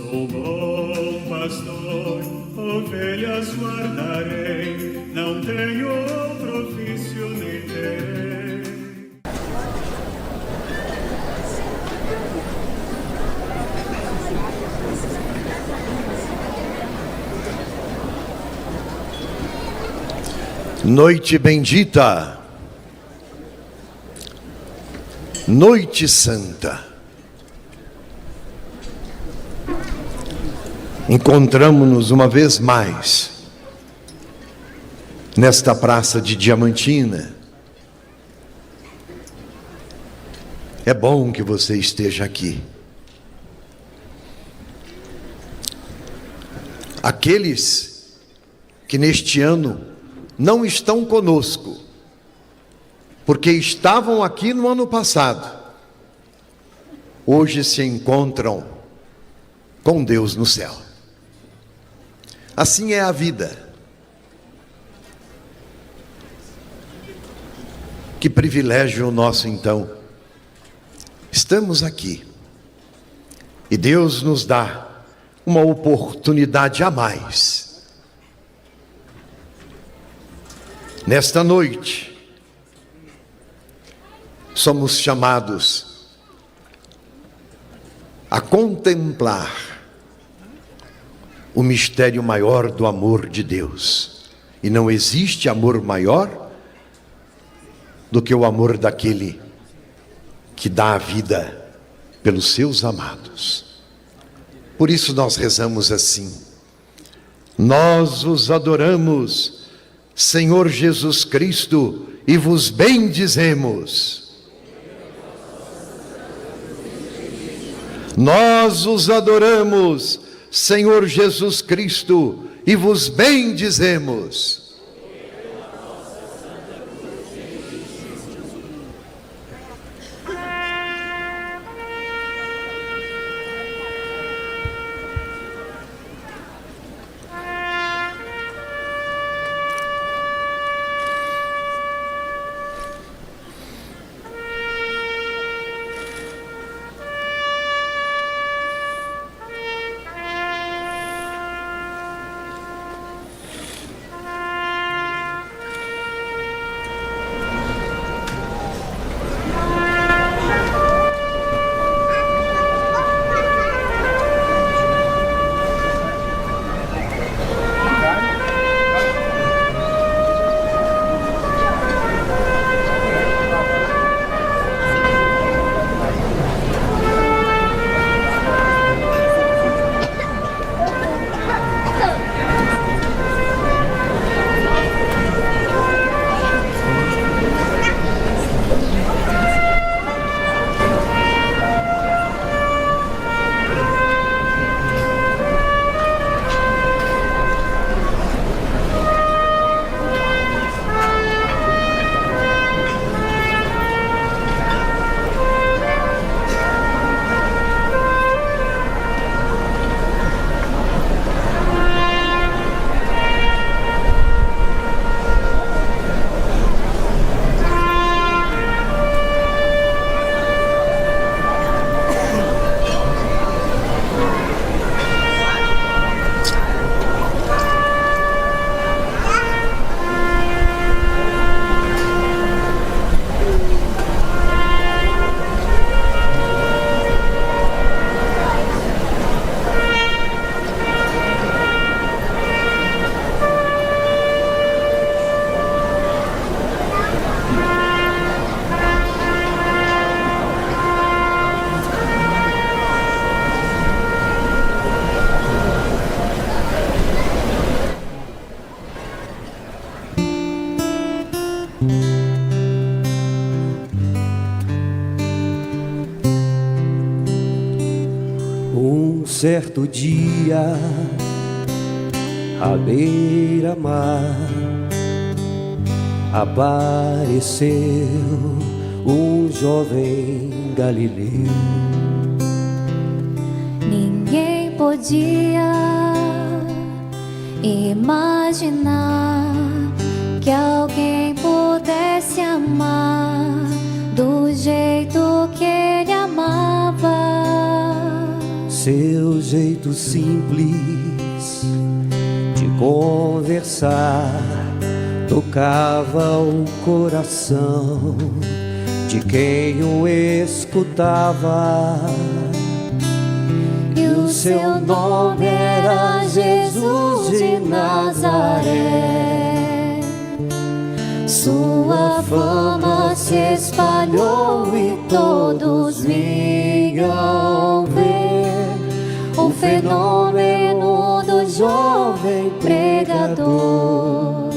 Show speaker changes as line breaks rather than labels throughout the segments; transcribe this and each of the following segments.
Sou bom pastor, ovelhas guardarei, não tenho outro ofício nem terei.
Noite bendita, noite santa. Encontramos-nos uma vez mais nesta praça de Diamantina. É bom que você esteja aqui. Aqueles que neste ano não estão conosco, porque estavam aqui no ano passado, hoje se encontram com Deus no céu. Assim é a vida. Que privilégio nosso então. Estamos aqui e Deus nos dá uma oportunidade a mais. Nesta noite, somos chamados a contemplar o mistério maior do amor de Deus. E não existe amor maior do que o amor daquele que dá a vida pelos seus amados. Por isso nós rezamos assim: nós os adoramos, Senhor Jesus Cristo, e vos bendizemos. Nós os adoramos, Senhor Jesus Cristo, e vos bendizemos.
Certo dia, à beira-mar, apareceu um jovem galileu.
Ninguém podia imaginar que alguém pudesse amar do jeito que ele amava.
seu jeito simples de conversar tocava o coração de quem o escutava. E o seu nome era Jesus de Nazaré. Sua fama se espalhou e todos vinham ver o fenômeno do jovem pregador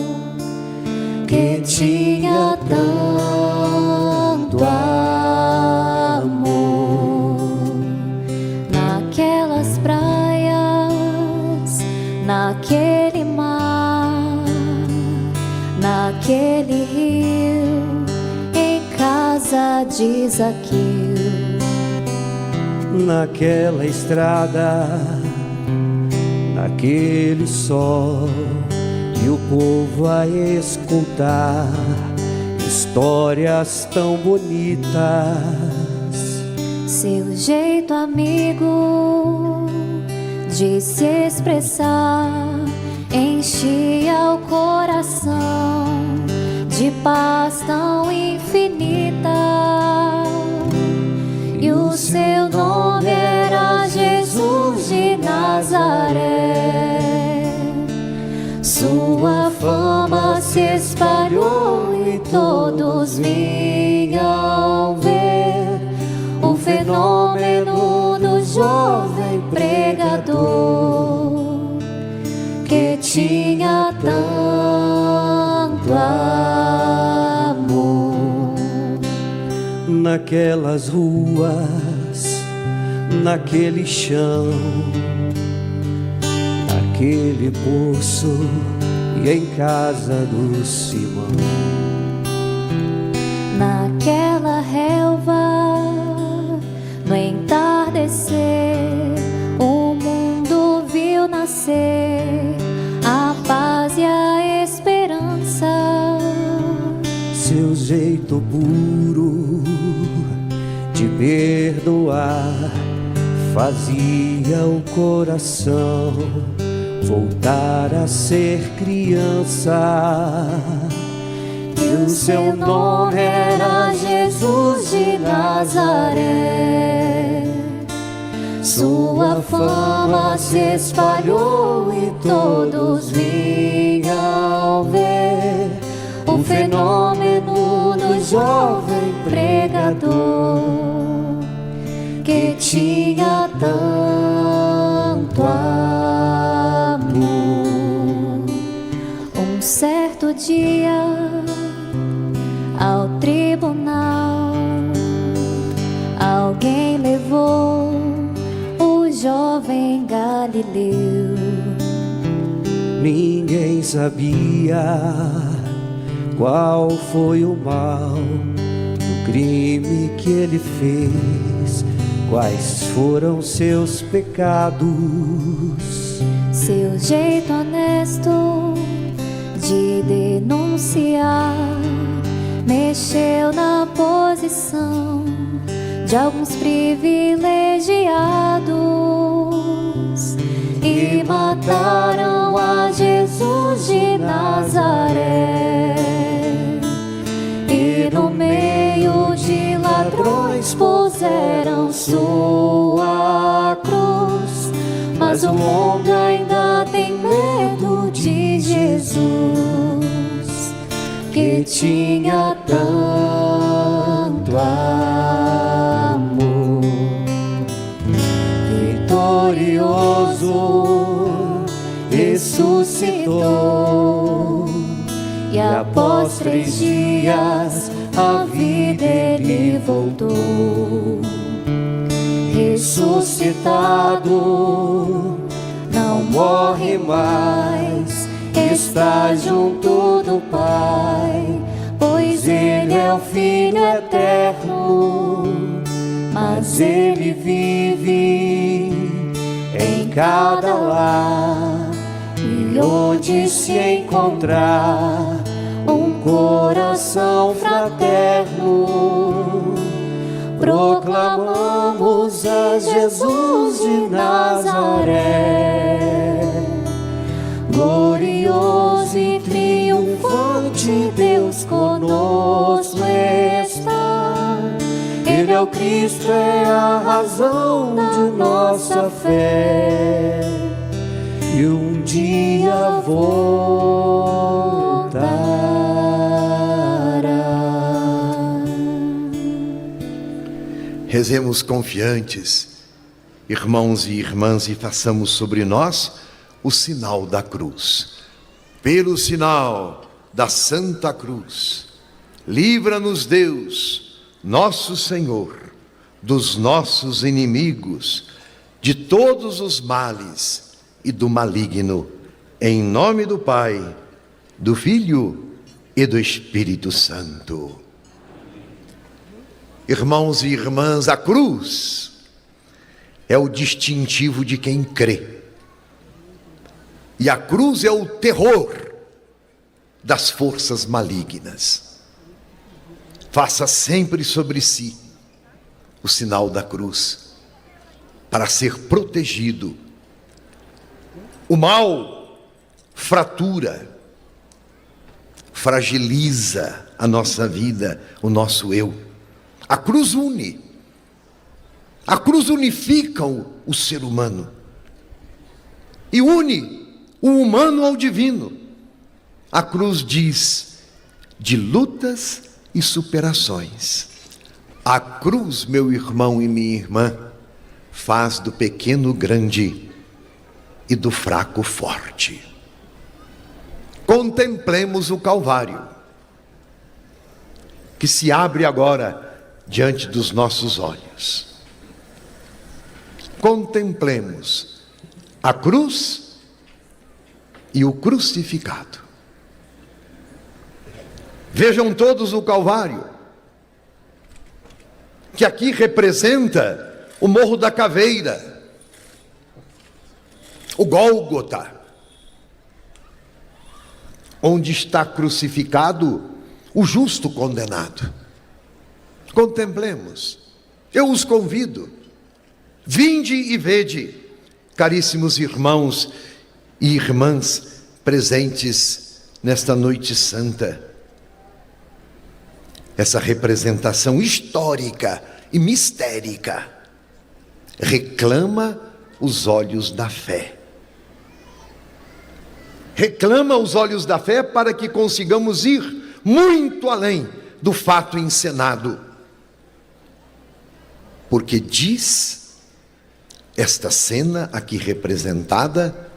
que tinha tanto amor. Naquelas praias, naquele mar, naquele rio, em casa de Zaqueu, naquela estrada, naquele sol, e o povo a escutar histórias tão bonitas. Seu jeito amigo de se expressar enchia o coração de paz tão infinita. E o seu nome era Jesus de Nazaré. Sua fama se espalhou e todos vinham ver o fenômeno do jovem pregador que tinha tanto amor. Naquelas ruas, naquele chão, naquele poço e em casa do Simão, naquela relva, no entardecer, o mundo viu nascer a paz e a esperança. Seu jeito puro de perdoar fazia o coração voltar a ser criança. E o seu nome era Jesus de Nazaré. Sua fama se espalhou e todos vinham ver o fenômeno do jovem pregador que tinha tanto amor. Um certo dia, ao tribunal, alguém levou o jovem Galileu. Ninguém sabia qual foi o mal, o crime que ele fez, quais foram seus pecados. Seu jeito honesto de denunciar mexeu na posição de alguns privilegiados e mataram a Jesus de Nazaré. E no meio de ladrões puseram sua cruz, mas o mundo ainda tem medo de Jesus, que tinha tanto amor. Vitorioso ressuscitou, e após 3 dias a vida ele voltou. Ressuscitado, não morre mais, está junto do Pai, pois ele é o Filho eterno. Mas ele vive em cada lar, e onde se encontrar um coração fraterno, proclamamos a Jesus de Nazaré. Glorioso e triunfante, Deus conosco está. Ele é o Cristo, é a razão de nossa fé, e um dia voltará.
Rezemos confiantes, irmãos e irmãs, e façamos sobre nós o sinal da cruz. Pelo sinal da Santa Cruz, livra-nos Deus, nosso Senhor, dos nossos inimigos, de todos os males e do maligno. Em nome do Pai, do Filho e do Espírito Santo. Irmãos e irmãs, a cruz é o distintivo de quem crê. E a cruz é o terror das forças malignas. Faça sempre sobre si o sinal da cruz, para ser protegido. O mal fratura, fragiliza a nossa vida, o nosso eu. A cruz une. A cruz unifica o ser humano e une o humano ao divino. A cruz diz de lutas e superações. A cruz, meu irmão e minha irmã, faz do pequeno grande e do fraco forte. Contemplemos o Calvário, que se abre agora diante dos nossos olhos. Contemplemos a cruz e o crucificado. Vejam todos o Calvário, que aqui representa o Morro da Caveira, o Gólgota, onde está crucificado o justo condenado. Contemplemos. Eu os convido. Vinde e vede, caríssimos irmãos e irmãs presentes nesta noite santa, essa representação histórica e mistérica reclama os olhos da fé. Reclama os olhos da fé para que consigamos ir muito além do fato encenado. Porque diz esta cena aqui representada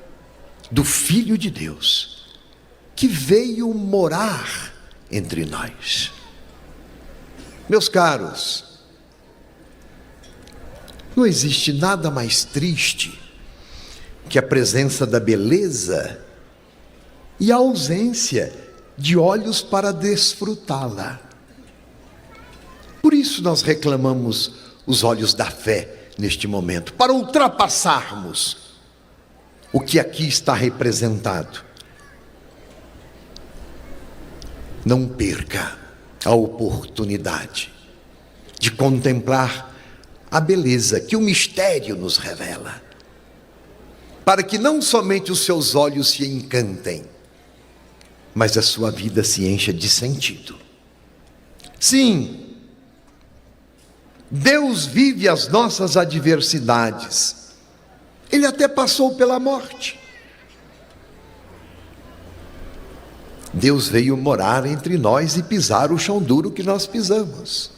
do Filho de Deus, que veio morar entre nós. Meus caros, não existe nada mais triste que a presença da beleza e a ausência de olhos para desfrutá-la. Por isso nós reclamamos os olhos da fé neste momento, para ultrapassarmos o que aqui está representado. Não perca a oportunidade de contemplar a beleza que o mistério nos revela, para que não somente os seus olhos se encantem, mas a sua vida se encha de sentido. Sim, Deus vive as nossas adversidades. Ele até passou pela morte. Deus veio morar entre nós e pisar o chão duro que nós pisamos.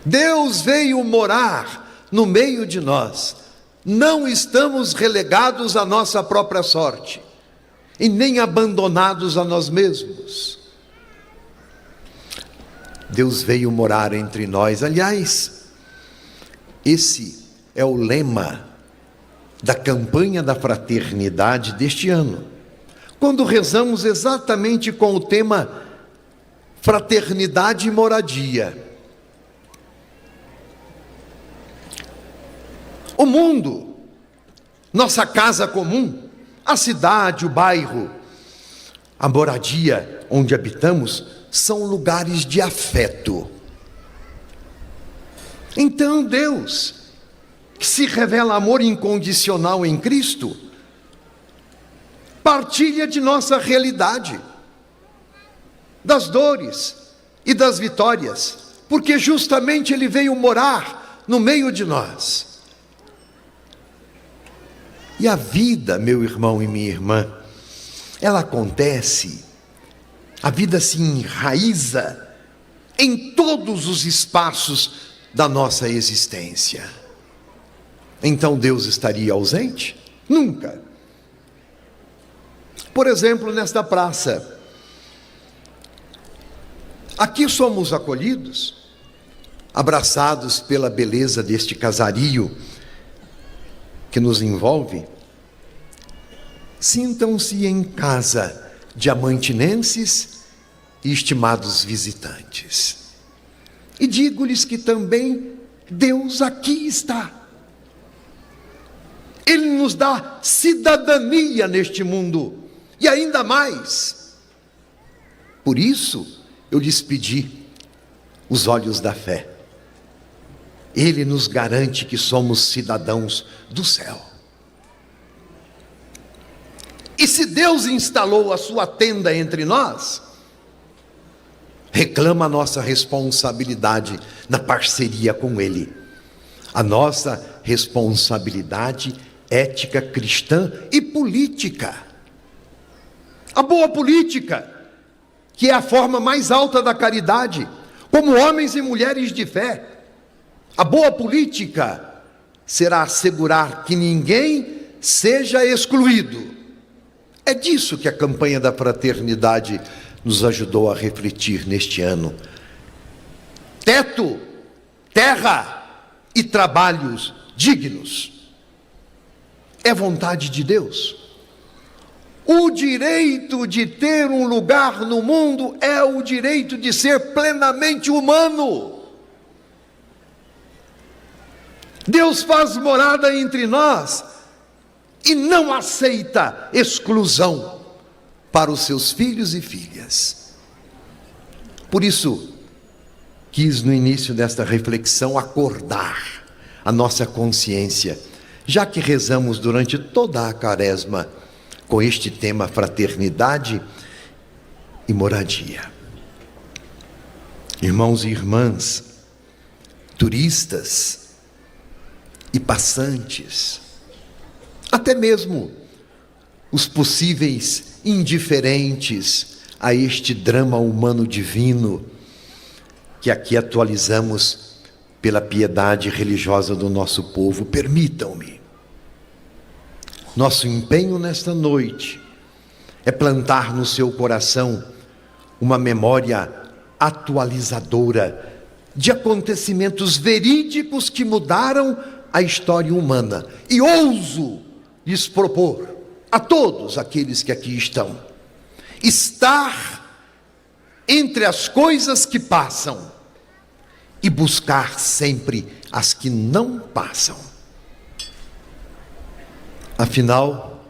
Deus veio morar no meio de nós. Não estamos relegados à nossa própria sorte e nem abandonados a nós mesmos. Deus veio morar entre nós. Aliás, esse é o lema da campanha da fraternidade deste ano, quando rezamos exatamente com o tema fraternidade e moradia. O mundo, nossa casa comum, a cidade, o bairro, a moradia onde habitamos, são lugares de afeto. Então Deus, que se revela amor incondicional em Cristo, partilha de nossa realidade, das dores e das vitórias, porque justamente Ele veio morar no meio de nós. E a vida, meu irmão e minha irmã, ela acontece, a vida se enraiza em todos os espaços da nossa existência. Então Deus estaria ausente? Nunca. Por exemplo, nesta praça, aqui somos acolhidos, abraçados pela beleza deste casario que nos envolve. Sintam-se em casa, diamantinenses e estimados visitantes. E digo-lhes que também Deus aqui está. Ele nos dá cidadania neste mundo, e ainda mais. Por isso, eu lhes pedi os olhos da fé. Ele nos garante que somos cidadãos do céu. E se Deus instalou a sua tenda entre nós, reclama a nossa responsabilidade na parceria com Ele. A nossa responsabilidade ética, cristã e política. A boa política, que é a forma mais alta da caridade, como homens e mulheres de fé. A boa política será assegurar que ninguém seja excluído. É disso que a campanha da fraternidade nos ajudou a refletir neste ano. Teto, terra e trabalhos dignos. É vontade de Deus. O direito de ter um lugar no mundo é o direito de ser plenamente humano. Deus faz morada entre nós e não aceita exclusão para os seus filhos e filhas. Por isso, quis no início desta reflexão acordar a nossa consciência, já que rezamos durante toda a quaresma com este tema fraternidade e moradia. Irmãos e irmãs, turistas e passantes, até mesmo os possíveis indiferentes a este drama humano divino que aqui atualizamos pela piedade religiosa do nosso povo, permitam-me. Nosso empenho nesta noite é plantar no seu coração uma memória atualizadora de acontecimentos verídicos que mudaram a história humana. E ouso lhes propor, a todos aqueles que aqui estão, estar entre as coisas que passam e buscar sempre as que não passam. Afinal,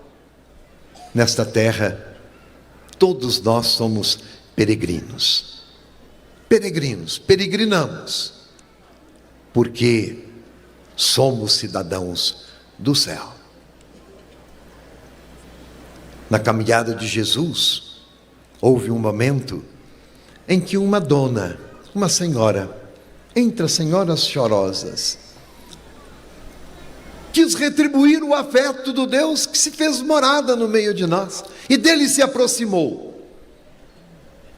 nesta terra, todos nós somos peregrinos. Peregrinamos, porque somos cidadãos do céu. Na caminhada de Jesus, houve um momento em que uma dona, uma senhora, entre as senhoras chorosas, quis retribuir o afeto do Deus que se fez morada no meio de nós, e dele se aproximou,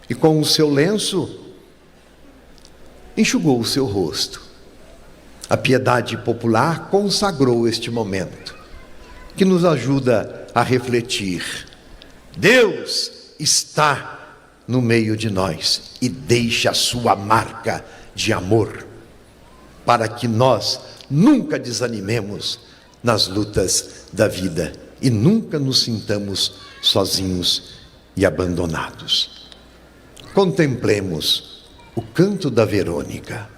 e com o seu lenço enxugou o seu rosto. A piedade popular consagrou este momento, que nos ajuda a refletir. Deus está no meio de nós e deixa a sua marca de amor, para que nós nunca desanimemos nas lutas da vida e nunca nos sintamos sozinhos e abandonados. Contemplemos o canto da Verônica.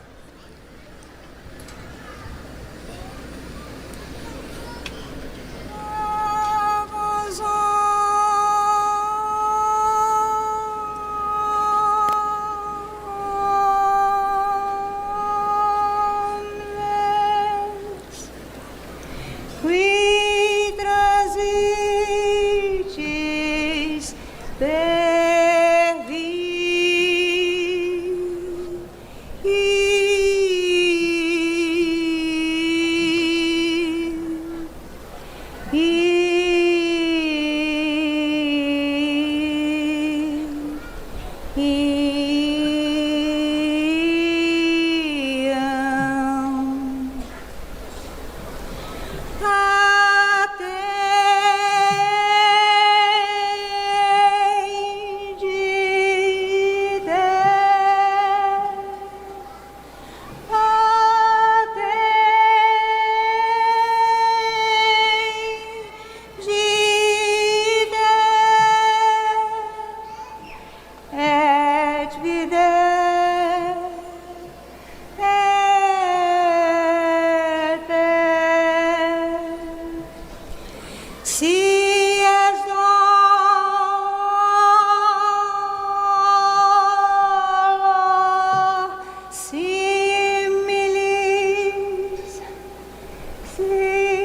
Si és dolo, similis, si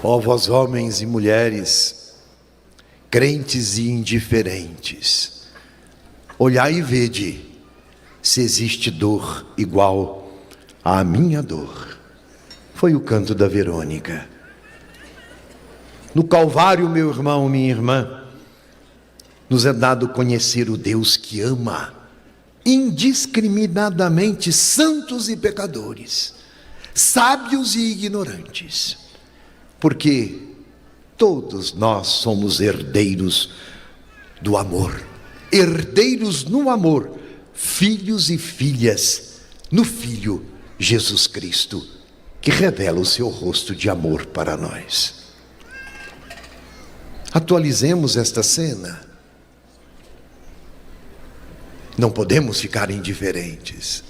Ó vós homens e mulheres, crentes e indiferentes, olhai e vede se existe dor igual à minha dor. Foi o canto da Verônica. No Calvário, meu irmão, minha irmã, nos é dado conhecer o Deus que ama indiscriminadamente santos e pecadores, sábios e ignorantes, porque todos nós somos herdeiros do amor, herdeiros no amor, filhos e filhas no Filho Jesus Cristo, que revela o seu rosto de amor para nós. Atualizemos esta cena. Não podemos ficar indiferentes.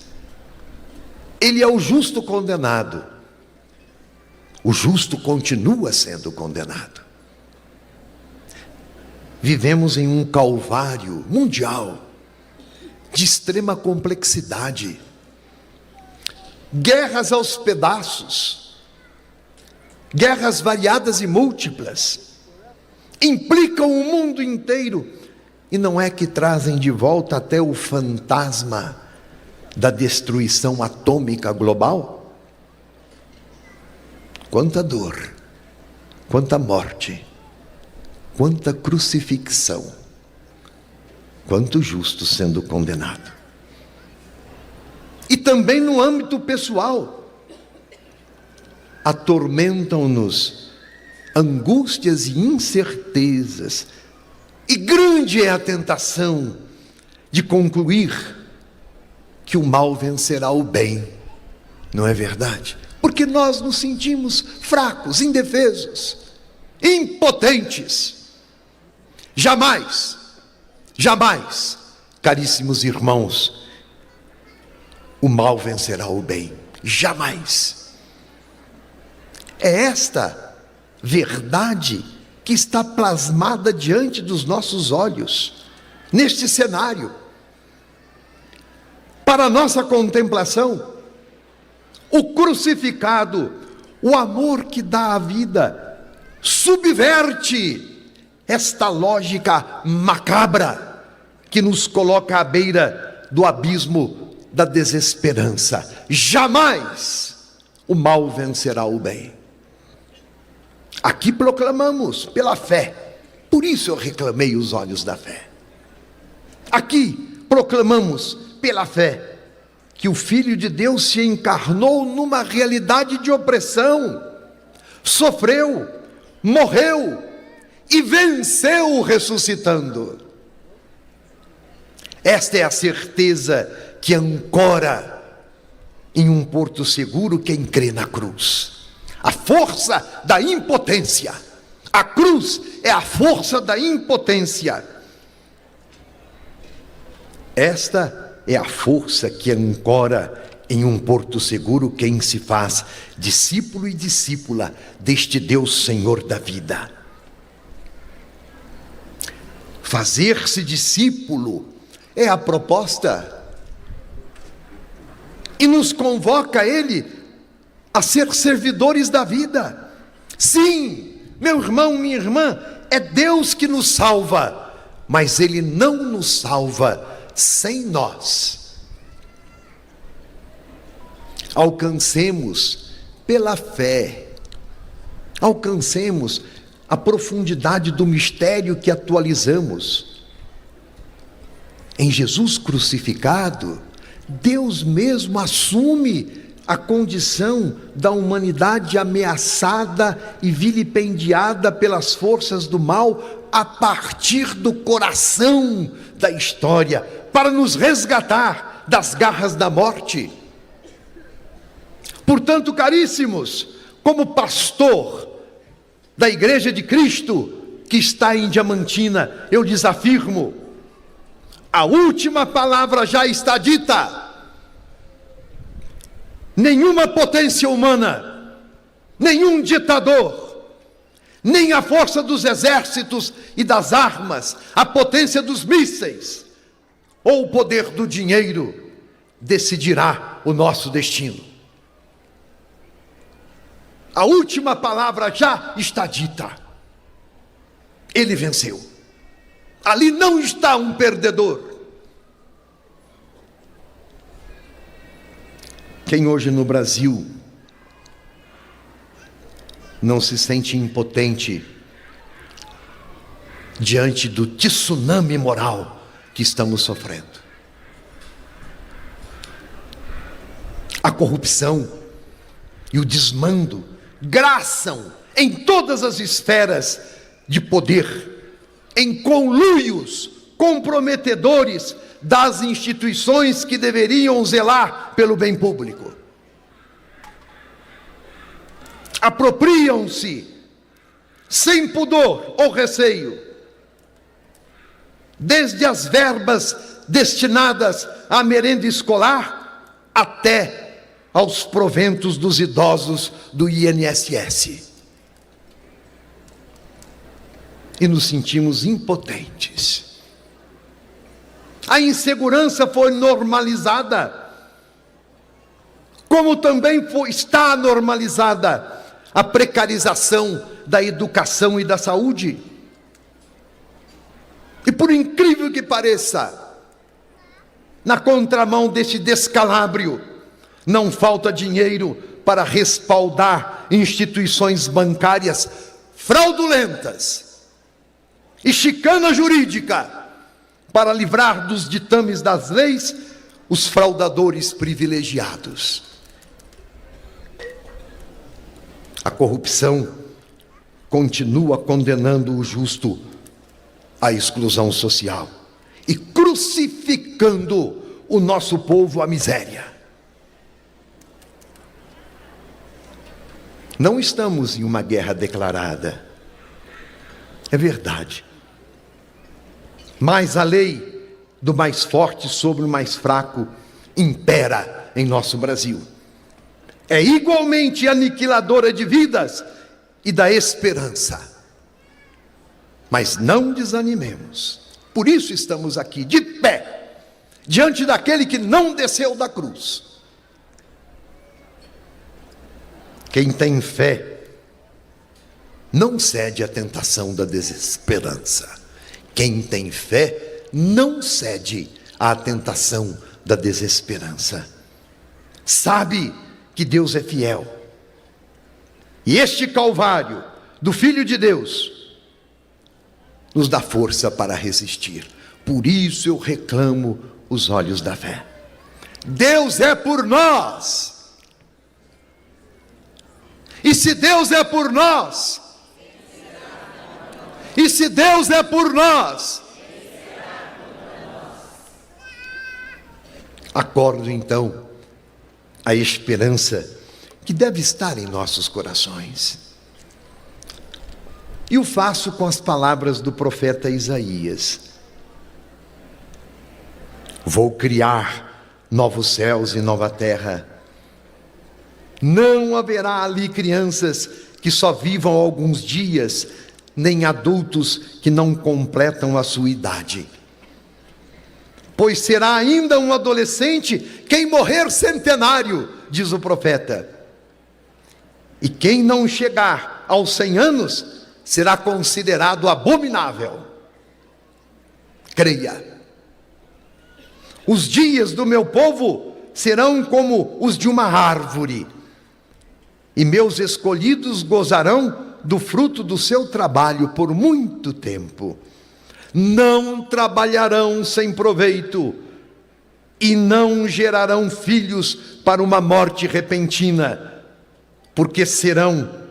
Ele é o justo condenado. O justo continua sendo condenado. Vivemos em um calvário mundial de extrema complexidade. Guerras aos pedaços, guerras variadas e múltiplas, implicam o mundo inteiro, e não é que trazem de volta até o fantasma da destruição atômica global? Quanta dor, quanta morte, quanta crucifixão, quanto justo sendo condenado. E também no âmbito pessoal, atormentam-nos angústias e incertezas, e grande é a tentação de concluir que o mal vencerá o bem, não é verdade? Porque nós nos sentimos fracos, indefesos, impotentes. Jamais, jamais, caríssimos irmãos, o mal vencerá o bem, jamais. É esta verdade que está plasmada diante dos nossos olhos, neste cenário. Para nossa contemplação, o crucificado, o amor que dá a vida, subverte esta lógica macabra que nos coloca à beira do abismo da desesperança. Jamais o mal vencerá o bem. Aqui proclamamos pela fé, por isso eu reclamei os olhos da fé. Aqui proclamamos pela fé que o Filho de Deus se encarnou numa realidade de opressão, sofreu, morreu e venceu ressuscitando. Esta é a certeza que ancora em um porto seguro quem crê na cruz. A força da impotência. A cruz é a força da impotência. Esta é a força que ancora em um porto seguro quem se faz discípulo e discípula deste Deus Senhor da vida. Fazer-se discípulo é a proposta, e nos convoca Ele a ser servidores da vida. Sim, meu irmão, minha irmã, é Deus que nos salva, mas Ele não nos salva sem nós. Alcancemos pela fé, alcancemos a profundidade do mistério que atualizamos. Em Jesus crucificado, Deus mesmo assume a condição da humanidade ameaçada e vilipendiada pelas forças do mal a partir do coração da história, para nos resgatar das garras da morte. Portanto, caríssimos, como pastor da Igreja de Cristo que está em Diamantina, eu lhes afirmo: a última palavra já está dita. Nenhuma potência humana, nenhum ditador, nem a força dos exércitos e das armas, a potência dos mísseis ou o poder do dinheiro decidirá o nosso destino. A última palavra já está dita. Ele venceu. Ali não está um perdedor. Quem hoje no Brasil não se sente impotente diante do tsunami moral que estamos sofrendo? A corrupção e o desmando graçam em todas as esferas de poder, em conluios comprometedores das instituições que deveriam zelar pelo bem público. Apropriam-se, sem pudor ou receio, desde as verbas destinadas à merenda escolar até aos proventos dos idosos do INSS. E nos sentimos impotentes. A insegurança foi normalizada, como também está normalizada a precarização da educação e da saúde. E por incrível que pareça, na contramão deste descalabro, não falta dinheiro para respaldar instituições bancárias fraudulentas e chicana jurídica, para livrar dos ditames das leis os fraudadores privilegiados. A corrupção continua condenando o justo à exclusão social e crucificando o nosso povo à miséria. Não estamos em uma guerra declarada, é verdade. Mas a lei do mais forte sobre o mais fraco impera em nosso Brasil. É igualmente aniquiladora de vidas e da esperança. Mas não desanimemos. Por isso estamos aqui, de pé, diante daquele que não desceu da cruz. Quem tem fé não cede à tentação da desesperança. Quem tem fé não cede à tentação da desesperança. Sabe que Deus é fiel. E este Calvário do Filho de Deus nos dá força para resistir. Por isso eu reclamo os olhos da fé. Deus é por nós. E se Deus é por nós, e se Deus é por nós, acordo então a esperança que deve estar em nossos corações. E o faço com as palavras do profeta Isaías: vou criar novos céus e nova terra. Não haverá ali crianças que só vivam alguns dias, nem adultos que não completam a sua idade. Pois será ainda um adolescente quem morrer centenário, diz o profeta. E quem não chegar aos 100 anos será considerado abominável. Creia. Os dias do meu povo serão como os de uma árvore, e meus escolhidos gozarão do fruto do seu trabalho por muito tempo. Não trabalharão sem proveito, e não gerarão filhos para uma morte repentina, porque serão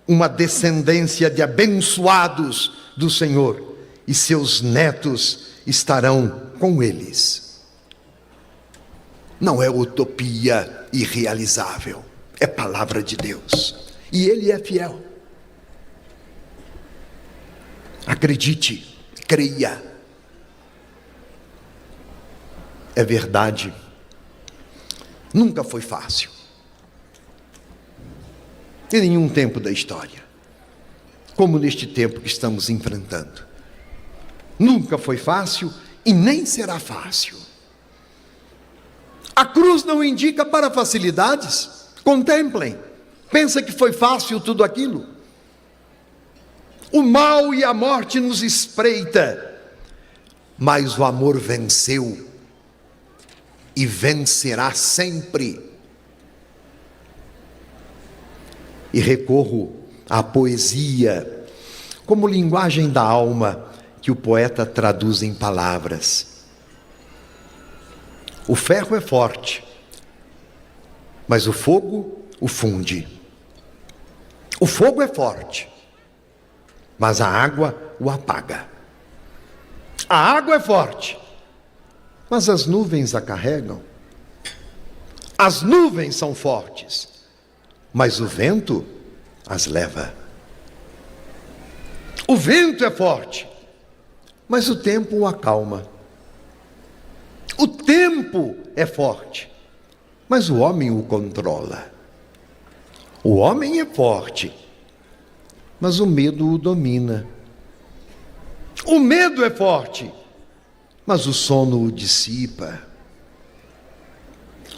uma descendência de abençoados do Senhor, e seus netos estarão com eles. Não é utopia irrealizável, é palavra de Deus, e Ele é fiel. Acredite, creia. É verdade, nunca foi fácil, em nenhum tempo da história, como neste tempo que estamos enfrentando. Nunca foi fácil e nem será fácil. A cruz não indica para facilidades. Contemplem, pensa que foi fácil tudo aquilo? O mal e a morte nos espreita, mas o amor venceu e vencerá sempre. E recorro à poesia como linguagem da alma que o poeta traduz em palavras. O ferro é forte, mas o fogo o funde. O fogo é forte, mas a água o apaga. A água é forte, mas as nuvens a carregam. As nuvens são fortes, mas o vento as leva. O vento é forte, mas o tempo o acalma. O tempo é forte, mas o homem o controla. O homem é forte, mas o medo o domina. O medo é forte, mas o sono o dissipa.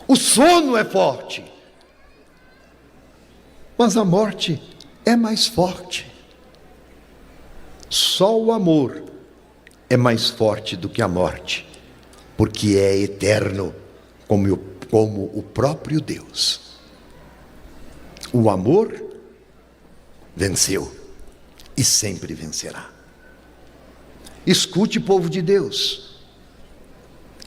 O sono é forte, mas a morte é mais forte. Só o amor é mais forte do que a morte, porque é eterno, como o próprio Deus. O amor venceu e sempre vencerá. Escute, povo de Deus,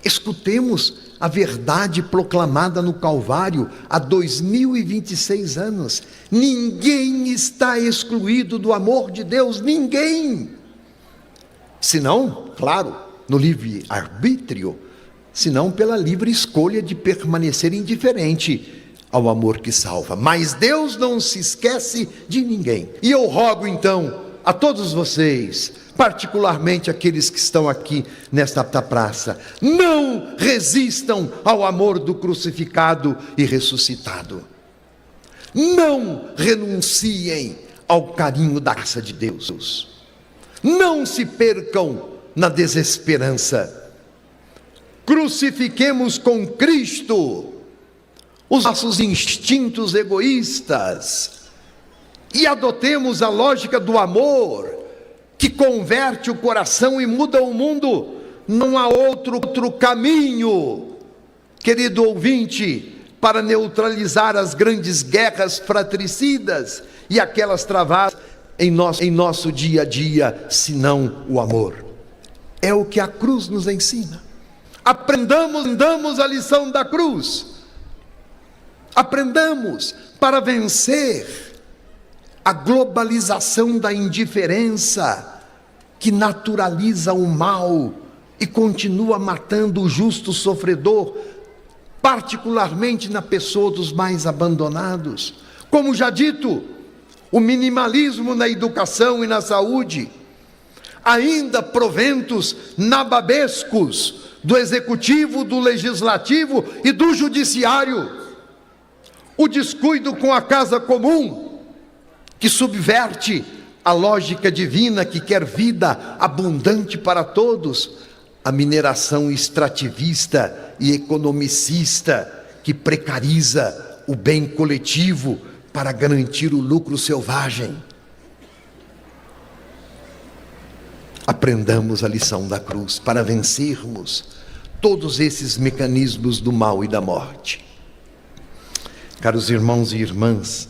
escutemos a verdade proclamada no Calvário há 2026 anos. Ninguém está excluído do amor de Deus, ninguém. Senão, claro, no livre arbítrio, senão pela livre escolha de permanecer indiferente ao amor que salva. Mas Deus não se esquece de ninguém. E eu rogo então a todos vocês, particularmente aqueles que estão aqui nesta praça, não resistam ao amor do crucificado e ressuscitado. Não renunciem ao carinho da graça de Deus. Não se percam na desesperança. Crucifiquemos com Cristo os nossos instintos egoístas e adotemos a lógica do amor, que converte o coração e muda o mundo. Não há outro caminho, querido ouvinte, para neutralizar as grandes guerras fratricidas e aquelas travadas em nosso dia a dia, senão o amor. É o que a cruz nos ensina. Aprendamos a lição da cruz. Aprendamos para vencer a globalização da indiferença, que naturaliza o mal e continua matando o justo sofredor, particularmente na pessoa dos mais abandonados. Como já dito, o minimalismo na educação e na saúde, ainda proventos nababescos do executivo, do legislativo e do judiciário, o descuido com a casa comum, que subverte a lógica divina que quer vida abundante para todos, a mineração extrativista e economicista que precariza o bem coletivo para garantir o lucro selvagem. Aprendamos a lição da cruz para vencermos todos esses mecanismos do mal e da morte. Caros irmãos e irmãs,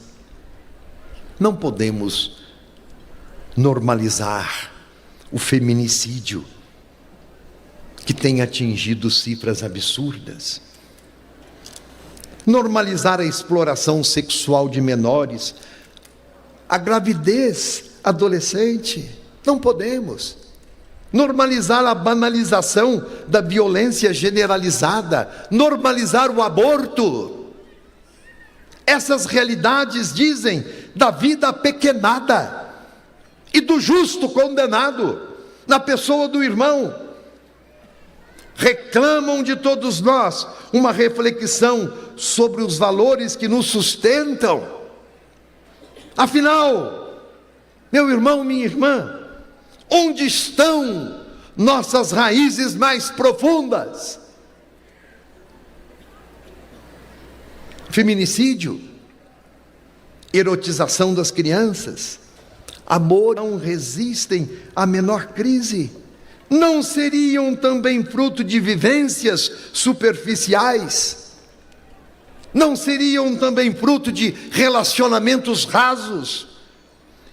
não podemos normalizar o feminicídio, que tem atingido cifras absurdas. Normalizar a exploração sexual de menores, a gravidez adolescente, não podemos. Normalizar a banalização da violência generalizada, normalizar o aborto. Essas realidades dizem da vida apequenada e do justo condenado na pessoa do irmão. Reclamam de todos nós uma reflexão sobre os valores que nos sustentam. Afinal, meu irmão, minha irmã, onde estão nossas raízes mais profundas? Feminicídio, erotização das crianças, amor não resistem à menor crise. Não seriam também fruto de vivências superficiais? Não seriam também fruto de relacionamentos rasos?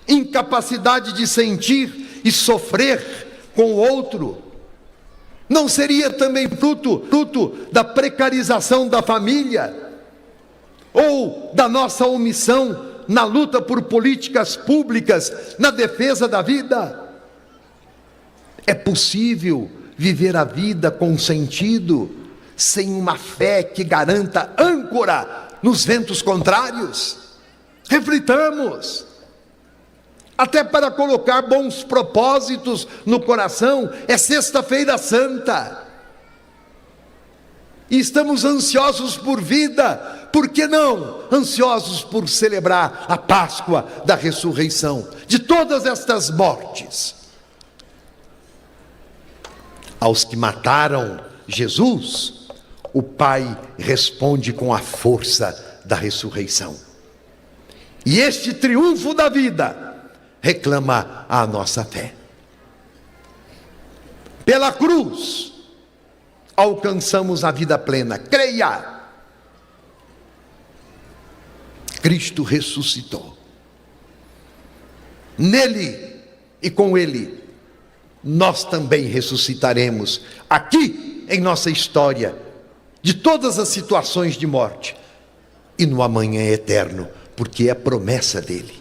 Incapacidade de sentir e sofrer com o outro? Não seria também fruto da precarização da família? Ou da nossa omissão na luta por políticas públicas, na defesa da vida? É possível viver a vida com sentido, sem uma fé que garanta âncora nos ventos contrários? Reflitamos. Até para colocar bons propósitos no coração, é Sexta-feira Santa. E estamos ansiosos por vida, por que não ansiosos por celebrar a Páscoa da ressurreição de todas estas mortes? Aos que mataram Jesus, o Pai responde com a força da ressurreição. E este triunfo da vida reclama a nossa fé. Pela cruz, alcançamos a vida plena. Creia! Cristo ressuscitou. Nele e com Ele, nós também ressuscitaremos aqui em nossa história, de todas as situações de morte, e no amanhã eterno, porque é promessa dele.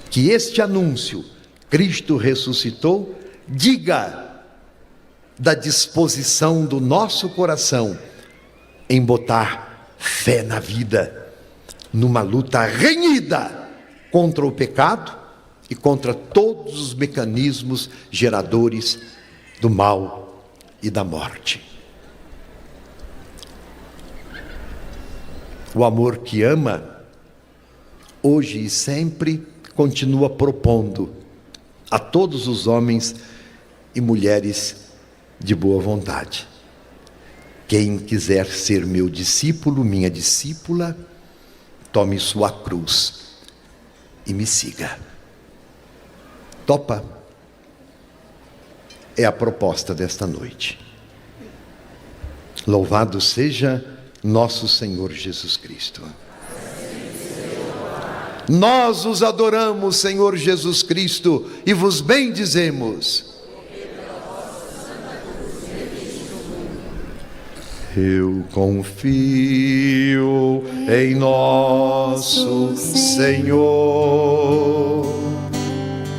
Que este anúncio, Cristo ressuscitou, diga da disposição do nosso coração em botar fé na vida, numa luta renhida contra o pecado e contra todos os mecanismos geradores do mal e da morte. O amor que ama, hoje e sempre, continua propondo a todos os homens e mulheres de boa vontade: quem quiser ser meu discípulo, minha discípula, tome sua cruz e me siga. Topa? É a proposta desta noite. Louvado seja nosso Senhor Jesus Cristo. Nós os adoramos, Senhor Jesus Cristo, e vos bendizemos. Eu confio em nosso Senhor,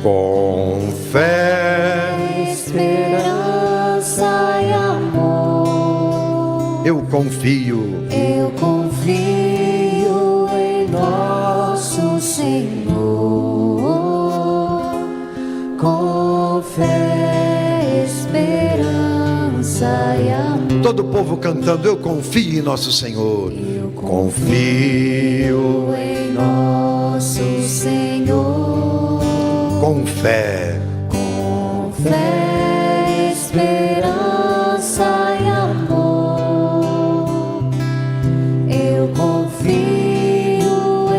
com fé,
esperança e amor.
Eu confio
em nosso Senhor, com fé, esperança e amor.
Todo o povo cantando: eu confio em nosso Senhor.
Eu confio em nosso Senhor,
com fé,
esperança e amor. Eu confio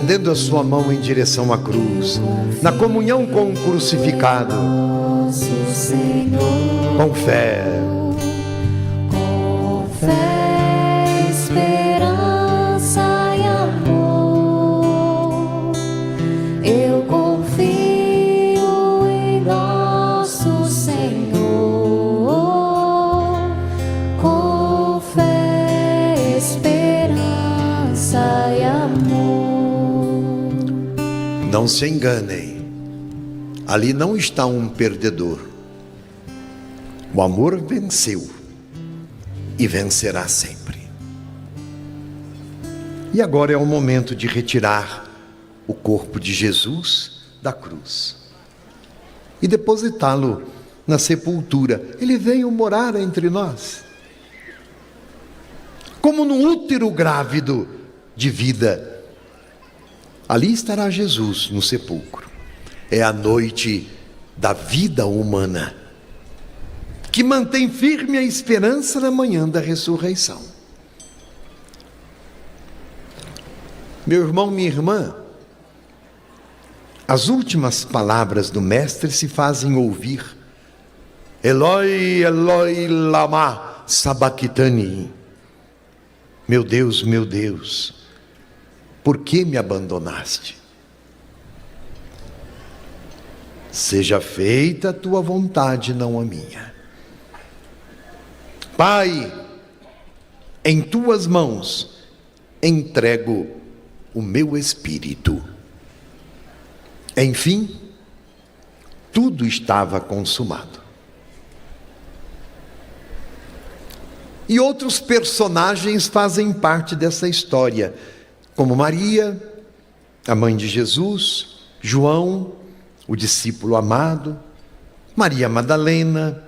estendendo a sua mão em direção à cruz, na comunhão com o crucificado,
nosso Senhor,
com fé,
esperança e amor. Eu confio em nosso Senhor, com fé, esperança e amor.
não se enganem, ali não está um perdedor. O amor venceu e vencerá sempre. E agora é o momento de retirar o corpo de Jesus da cruz e depositá-lo na sepultura. Ele veio morar entre nós, como num útero grávido de vida. Ali estará Jesus no sepulcro. É a noite da vida humana, que mantém firme a esperança na manhã da ressurreição. Meu irmão, minha irmã, as últimas palavras do Mestre se fazem ouvir. Eloi, Eloi, lama sabachthani. Meu Deus, por que me abandonaste? Seja feita a tua vontade, não a minha. Pai, em tuas mãos entrego o meu espírito. Enfim, tudo estava consumado. E outros personagens fazem parte dessa história, como Maria, a mãe de Jesus, João, o discípulo amado, Maria Madalena,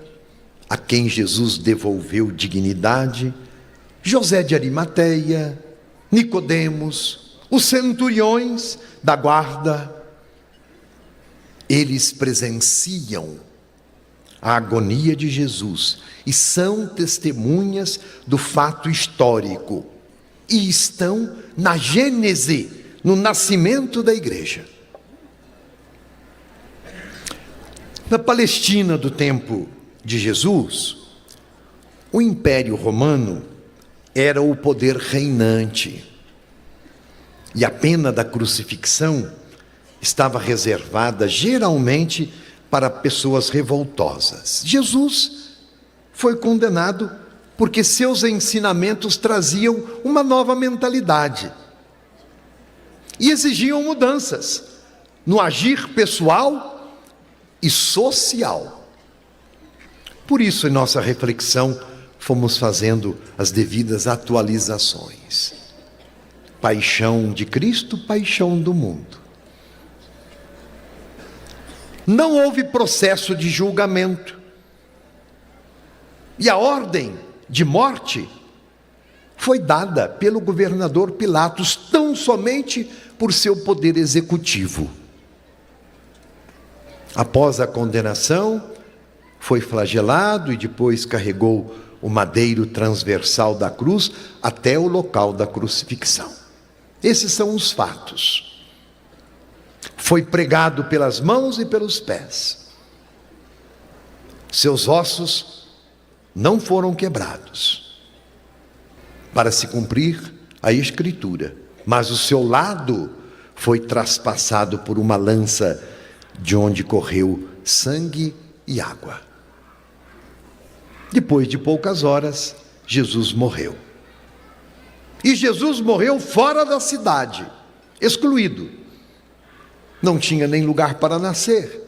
a quem Jesus devolveu dignidade, José de Arimateia, Nicodemos, os centuriões da guarda. Eles presenciam a agonia de Jesus e são testemunhas do fato histórico e estão na gênese, no nascimento da igreja. Na Palestina do tempo de Jesus, o Império Romano era o poder reinante e a pena da crucifixão estava reservada geralmente para pessoas revoltosas. Jesus foi condenado porque seus ensinamentos traziam uma nova mentalidade e exigiam mudanças no agir pessoal e social. Por isso, em nossa reflexão, fomos fazendo as devidas atualizações. Paixão de Cristo, paixão do mundo. Não houve processo de julgamento. E a ordem de morte foi dada pelo governador Pilatos, tão somente por seu poder executivo. Após a condenação, foi flagelado e depois carregou o madeiro transversal da cruz até o local da crucifixão. Esses são os fatos. Foi pregado pelas mãos e pelos pés. Seus ossos não foram quebrados, para se cumprir a Escritura, mas o seu lado foi traspassado por uma lança, de onde correu sangue e água. Depois de poucas horas, Jesus morreu. E Jesus morreu fora da cidade, excluído. Não tinha nem lugar para nascer.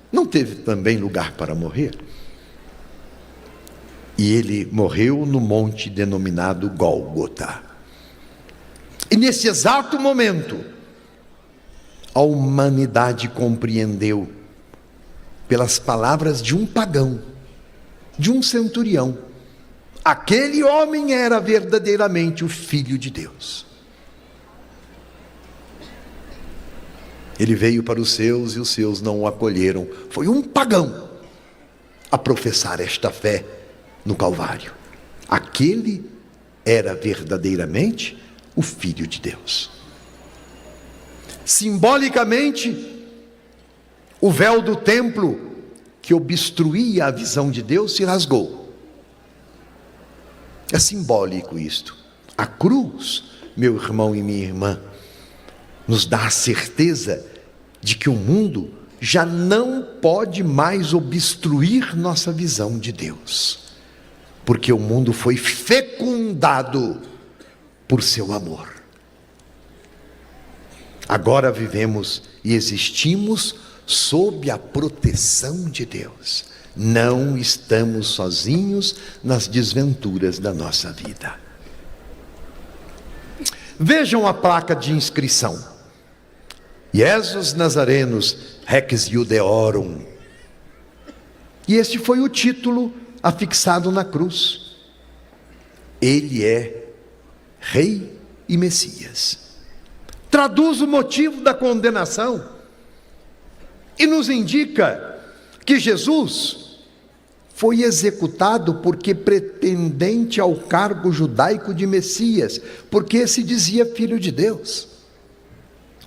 Não teve também lugar para morrer. E ele morreu no monte denominado Gólgota. E nesse exato momento, a humanidade compreendeu, pelas palavras de um pagão, de um centurião, aquele homem era verdadeiramente o Filho de Deus. Ele veio para os seus e os seus não o acolheram. Foi um pagão a professar esta fé no Calvário. Aquele era verdadeiramente o Filho de Deus. Simbolicamente, o véu do templo que obstruía a visão de Deus se rasgou. É simbólico isto. A cruz, meu irmão e minha irmã, nos dá a certeza de que o mundo já não pode mais obstruir nossa visão de Deus, porque o mundo foi fecundado por seu amor. Agora vivemos e existimos sob a proteção de Deus. Não estamos sozinhos nas desventuras da nossa vida. Vejam a placa de inscrição: Jesus Nazarenus Rex Judeorum. E este foi o título afixado na cruz. Ele é Rei e Messias. Traduz o motivo da condenação e nos indica que Jesus foi executado porque pretendente ao cargo judaico de Messias, porque se dizia filho de Deus.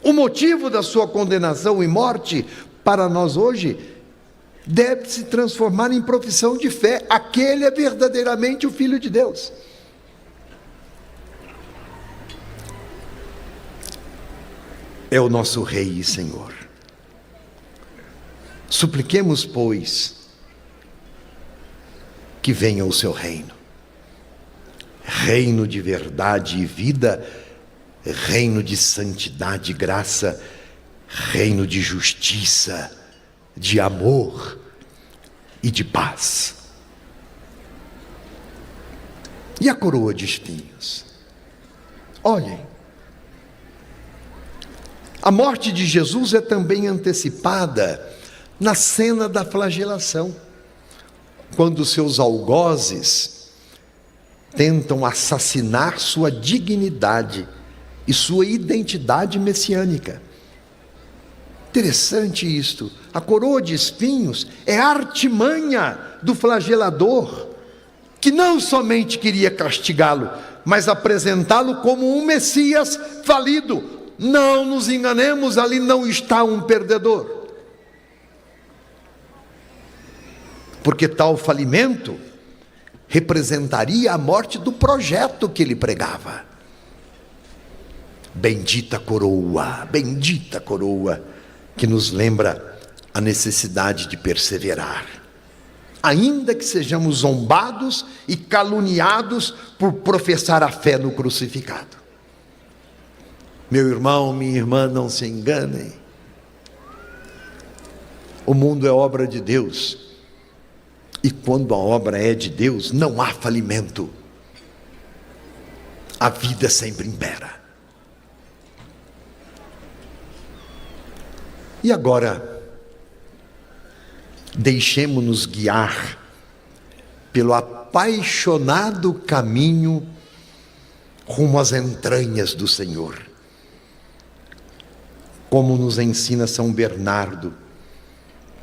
O motivo da sua condenação e morte para nós hoje deve se transformar em profissão de fé. Aquele é verdadeiramente o Filho de Deus. É o nosso Rei e Senhor. Supliquemos, pois, que venha o seu reino. Reino de verdade e vida, reino de santidade e graça, reino de justiça, de amor e de paz. E a coroa de espinhos? Olhem, a morte de Jesus é também antecipada na cena da flagelação, quando seus algozes tentam assassinar sua dignidade e sua identidade messiânica. Interessante isto. A coroa de espinhos é a artimanha do flagelador, que não somente queria castigá-lo, mas apresentá-lo como um Messias falido. Não nos enganemos, ali não está um perdedor. Porque tal falimento representaria a morte do projeto que ele pregava. Bendita coroa, que nos lembra a necessidade de perseverar. Ainda que sejamos zombados e caluniados por professar a fé no crucificado. Meu irmão, minha irmã, não se enganem. O mundo é obra de Deus. E quando a obra é de Deus, não há falimento. A vida sempre impera. E agora, deixemo-nos guiar pelo apaixonado caminho rumo às entranhas do Senhor. Como nos ensina São Bernardo,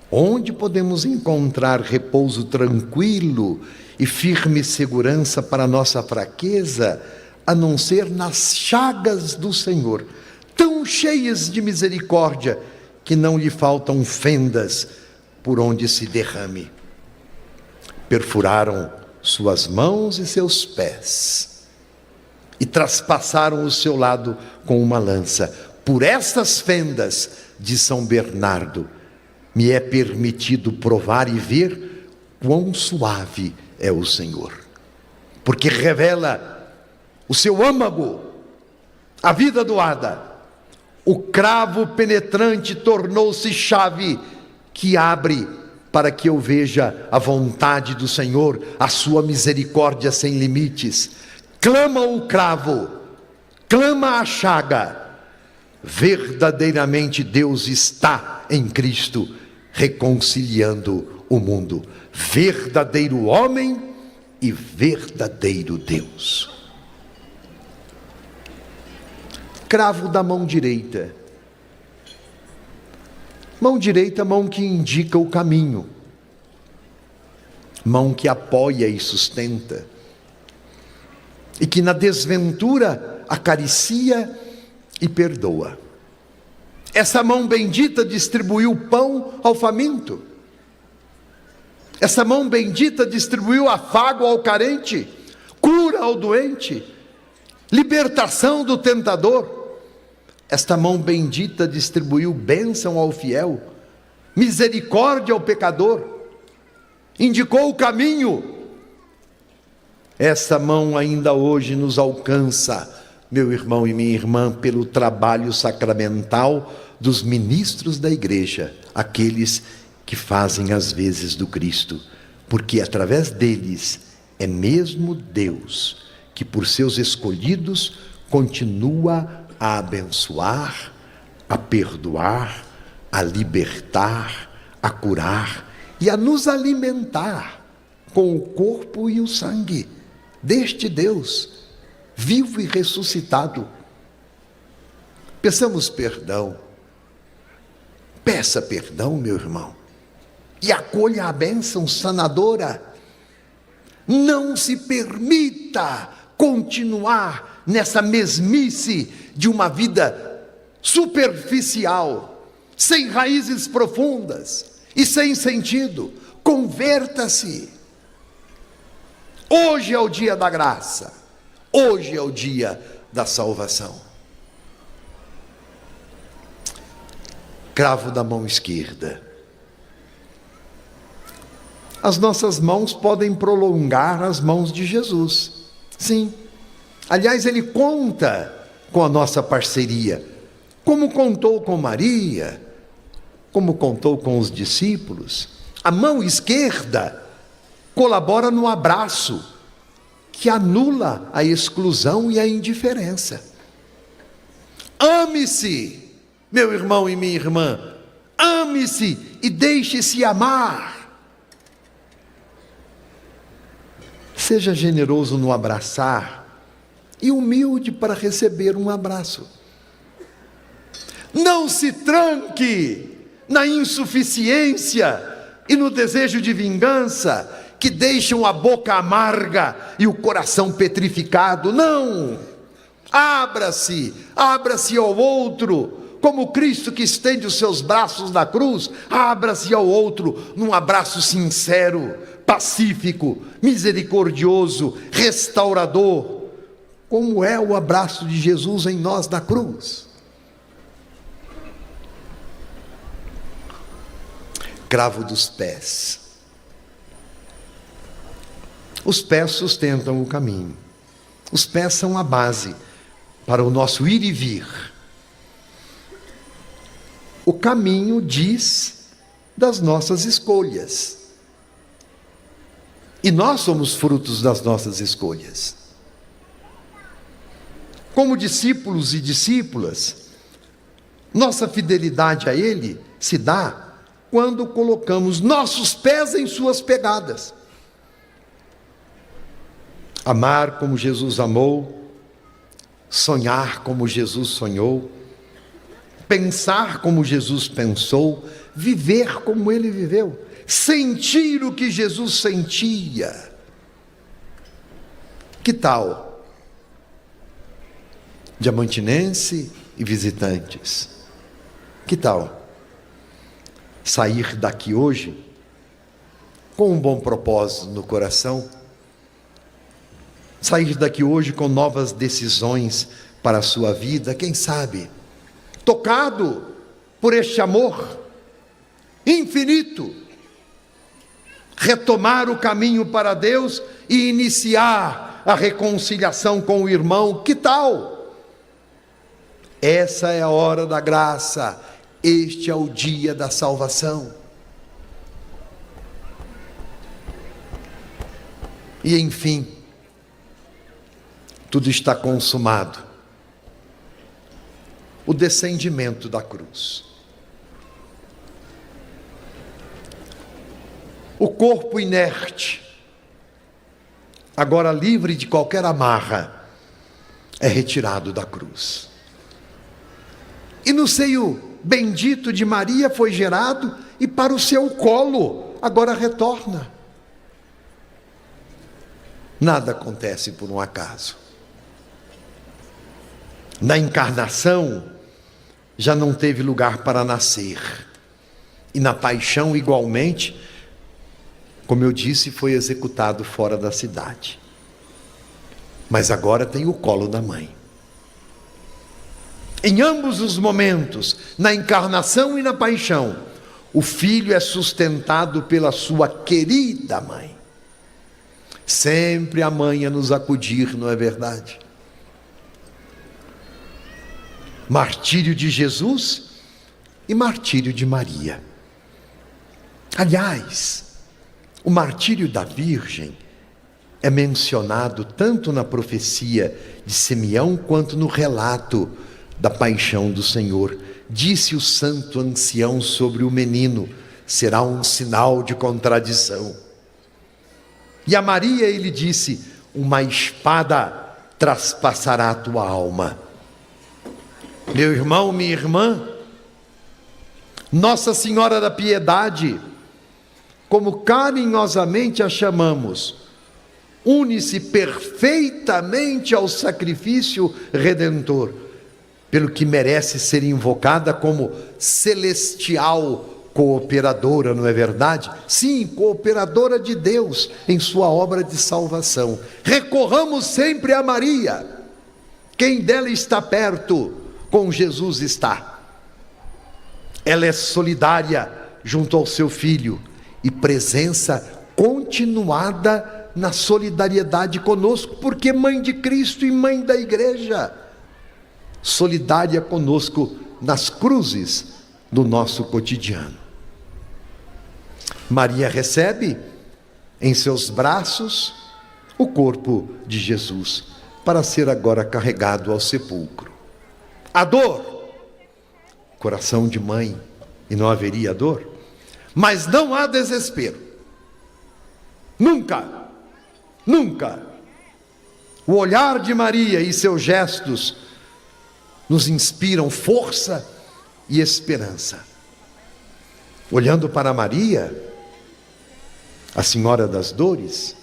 onde podemos encontrar repouso tranquilo e firme segurança para nossa fraqueza, a não ser nas chagas do Senhor, tão cheias de misericórdia, que não lhe faltam fendas por onde se derrame. Perfuraram suas mãos e seus pés, e traspassaram o seu lado com uma lança. Por estas fendas, de São Bernardo, me é permitido provar e ver quão suave é o Senhor, porque revela o seu âmago, a vida doada. O cravo penetrante tornou-se chave que abre para que eu veja a vontade do Senhor, a sua misericórdia sem limites. Clama o cravo, clama a chaga. Verdadeiramente Deus está em Cristo, reconciliando o mundo. Verdadeiro homem e verdadeiro Deus. Cravo da mão direita. Mão direita, mão que indica o caminho. Mão que apoia e sustenta. E que na desventura acaricia e perdoa. Essa mão bendita distribuiu pão ao faminto. Essa mão bendita distribuiu afago ao carente, cura ao doente, libertação do tentador. Esta mão bendita distribuiu bênção ao fiel, misericórdia ao pecador, indicou o caminho. Essa mão ainda hoje nos alcança, meu irmão e minha irmã, pelo trabalho sacramental dos ministros da igreja, aqueles que fazem as vezes do Cristo, porque através deles é mesmo Deus que por seus escolhidos continua a abençoar, a perdoar, a libertar, a curar e a nos alimentar com o corpo e o sangue deste Deus vivo e ressuscitado. Peçamos perdão. Peça perdão, meu irmão, e acolha a bênção sanadora. Não se permita continuar nessa mesmice de uma vida superficial, sem raízes profundas e sem sentido. Converta-se. Hoje é o dia da graça. Hoje é o dia da salvação. Cravo da mão esquerda. As nossas mãos podem prolongar as mãos de Jesus. Sim. Aliás, ele conta com a nossa parceria, como contou com Maria, como contou com os discípulos. A mão esquerda colabora no abraço, que anula a exclusão e a indiferença. Ame-se, meu irmão e minha irmã, ame-se e deixe-se amar. Seja generoso no abraçar e humilde para receber um abraço. Não se tranque na insuficiência e no desejo de vingança que deixam a boca amarga e o coração petrificado. Não! Abra-se ao outro, como Cristo que estende os seus braços na cruz. Abra-se ao outro num abraço sincero, pacífico, misericordioso, restaurador, como é o abraço de Jesus em nós na cruz. Cravo dos pés. Os pés sustentam o caminho. Os pés são a base para o nosso ir e vir. O caminho diz das nossas escolhas. E nós somos frutos das nossas escolhas. Como discípulos e discípulas, nossa fidelidade a Ele se dá quando colocamos nossos pés em suas pegadas. Amar como Jesus amou, sonhar como Jesus sonhou, pensar como Jesus pensou, viver como Ele viveu, sentir o que Jesus sentia. Que tal? Diamantinense e visitantes, que tal sair daqui hoje com um bom propósito no coração? Sair daqui hoje com novas decisões para a sua vida, quem sabe, tocado por este amor infinito, retomar o caminho para Deus e iniciar a reconciliação com o irmão. Que tal? Essa é a hora da graça, este é o dia da salvação. E enfim, tudo está consumado. O descendimento da cruz. O corpo inerte, agora livre de qualquer amarra, é retirado da cruz. E no seio bendito de Maria foi gerado, e para o seu colo agora retorna. Nada acontece por um acaso. Na encarnação, já não teve lugar para nascer. E na paixão, igualmente, como eu disse, foi executado fora da cidade. Mas agora tem o colo da mãe. Em ambos os momentos, na encarnação e na paixão, o filho é sustentado pela sua querida mãe. Sempre a mãe a nos acudir, não é verdade? Martírio de Jesus e martírio de Maria. Aliás, o martírio da Virgem é mencionado tanto na profecia de Simeão quanto no relato da paixão do Senhor. Disse o santo ancião sobre o menino: será um sinal de contradição. E a Maria ele disse: uma espada traspassará a tua alma. Meu irmão, minha irmã, Nossa Senhora da Piedade, como carinhosamente a chamamos, une-se perfeitamente ao sacrifício redentor, pelo que merece ser invocada como celestial cooperadora, não é verdade? Sim, cooperadora de Deus em sua obra de salvação. Recorramos sempre a Maria. Quem dela está perto, com Jesus está. Ela é solidária junto ao seu filho e presença continuada na solidariedade conosco, porque mãe de Cristo e mãe da igreja, solidária conosco nas cruzes do nosso cotidiano. Maria recebe em seus braços o corpo de Jesus, para ser agora carregado ao sepulcro. A dor, coração de mãe, e não haveria dor, mas não há desespero. Nunca, nunca. O olhar de Maria e seus gestos nos inspiram força e esperança. Olhando para Maria, a Senhora das Dores,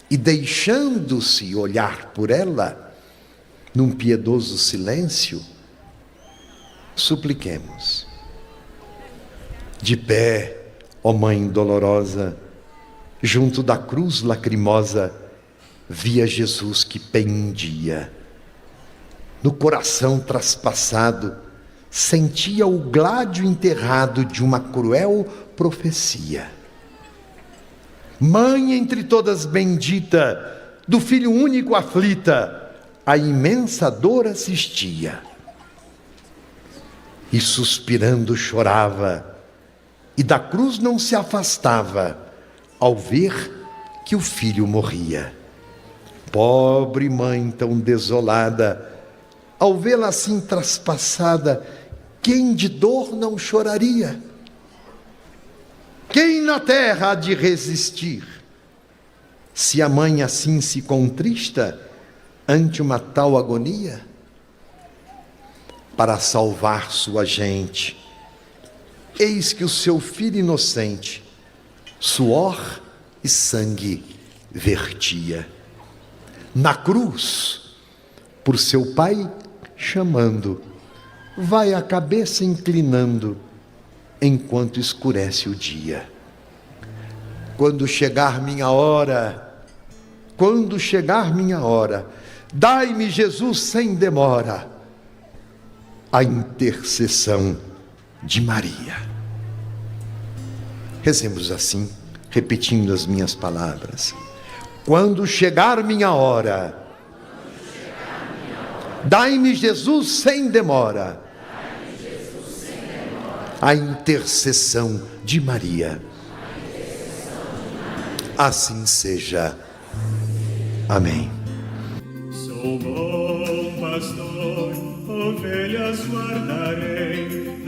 e deixando-se olhar por ela, num piedoso silêncio, supliquemos. De pé, ó Mãe dolorosa, junto da cruz lacrimosa, via Jesus que pendia. No coração traspassado, sentia o gládio enterrado de uma cruel profecia. Mãe entre todas bendita, do filho único aflita, a imensa dor assistia. E suspirando chorava, e da cruz não se afastava, ao ver que o filho morria. Pobre mãe tão desolada, ao vê-la assim traspassada, quem de dor não choraria? Quem na terra há de resistir? Se a mãe assim se contrista ante uma tal agonia? Para salvar sua gente, eis que o seu filho inocente, suor e sangue vertia. Na cruz, por seu pai chamando, vai a cabeça inclinando, enquanto escurece o dia. Quando chegar minha hora, dai-me, Jesus, sem demora, a intercessão de Maria. Rezemos assim, repetindo as minhas palavras. Quando chegar minha hora, dai-me, Jesus, sem demora, a intercessão de Maria. Assim seja. Amém.
Sou bom pastor, ovelhas guardarei,